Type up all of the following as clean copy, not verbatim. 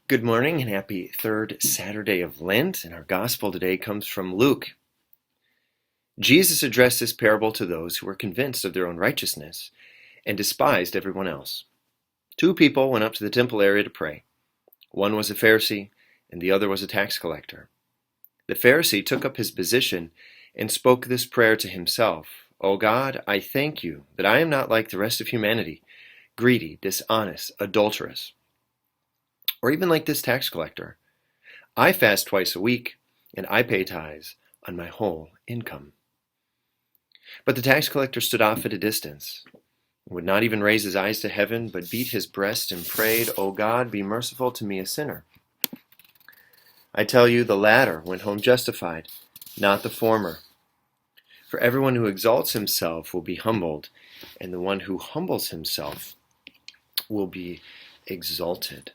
Good morning and happy third Saturday of Lent. And our gospel today comes from Luke. Jesus addressed this parable to those who were convinced of their own righteousness and despised everyone else. Two people went up to the temple area to pray. One was a Pharisee and the other was a tax collector. The Pharisee took up his position and spoke this prayer to himself. "O God, I thank you that I am not like the rest of humanity, greedy, dishonest, adulterous, or even like this tax collector. I fast twice a week, and I pay tithes on my whole income." But the tax collector stood off at a distance, would not even raise his eyes to heaven, but beat his breast and prayed, "O God, be merciful to me, a sinner." I tell you, the latter went home justified, not the former. For everyone who exalts himself will be humbled, and the one who humbles himself will be exalted.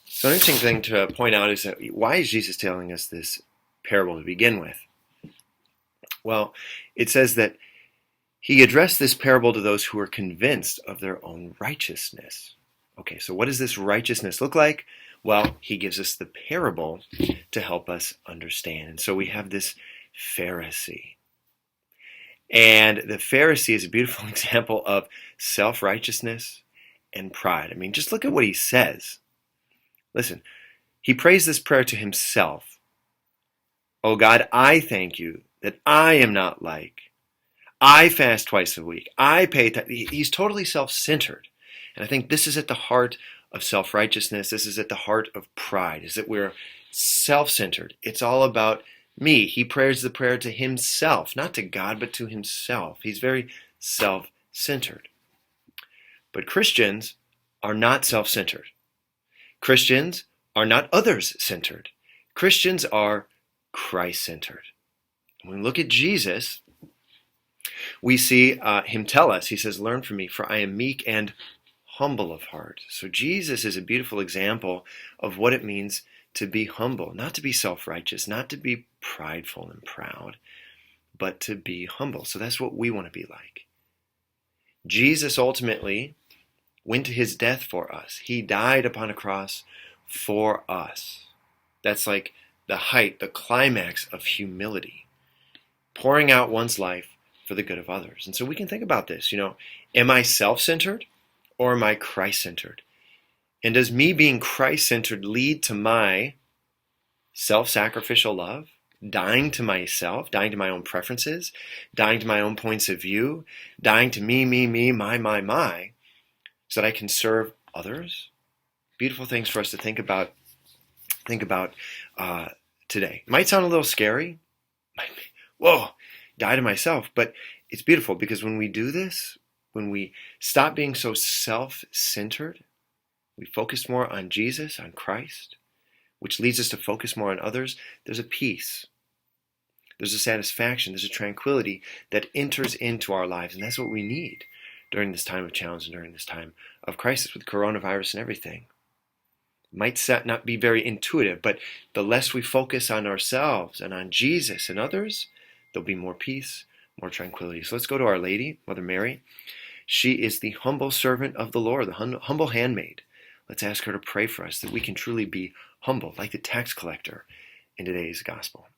So an interesting thing to point out is that why is Jesus telling us this parable to begin with? Well, it says that he addressed this parable to those who were convinced of their own righteousness. Okay, so what does this righteousness look like? Well, he gives us the parable to help us understand. And so we have this Pharisee. And the Pharisee is a beautiful example of self-righteousness and pride. I mean, just look at what he says. Listen, he prays this prayer to himself. "Oh God, I thank you that I am not like. I fast twice a week. I pay He's totally self-centered. And I think this is at the heart of self-righteousness. This is at the heart of pride, is that we're self-centered. It's all about me. He prays the prayer to himself, not to God, but to himself. He's very self-centered. But Christians are not self-centered. Christians are not others-centered. Christians are Christ-centered. When we look at Jesus, we see him tell us, he says, "Learn from me, for I am meek and humble of heart." So Jesus is a beautiful example of what it means to be humble, not to be self-righteous, not to be prideful and proud, but to be humble. So that's what we want to be like. Jesus ultimately went to his death for us. He died upon a cross for us. That's like the height, the climax of humility, pouring out one's life for the good of others. And so we can think about this, am I self-centered or am I Christ-centered? And does me being Christ-centered lead to my self-sacrificial love, dying to myself, dying to my own preferences, dying to my own points of view, dying to me, my, so that I can serve others? Beautiful things for us to think about today. It might sound a little scary. Whoa, die to myself. But it's beautiful because when we do this, when we stop being so self-centered, we focus more on Jesus, on Christ, which leads us to focus more on others, there's a peace. There's a satisfaction. There's a tranquility that enters into our lives. And that's what we need during this time of challenge and during this time of crisis with coronavirus and everything. It might not be very intuitive, but the less we focus on ourselves and on Jesus and others, there'll be more peace, more tranquility. So let's go to Our Lady, Mother Mary. She is the humble servant of the Lord, the humble handmaid. Let's ask her to pray for us that we can truly be humble, like the tax collector in today's gospel.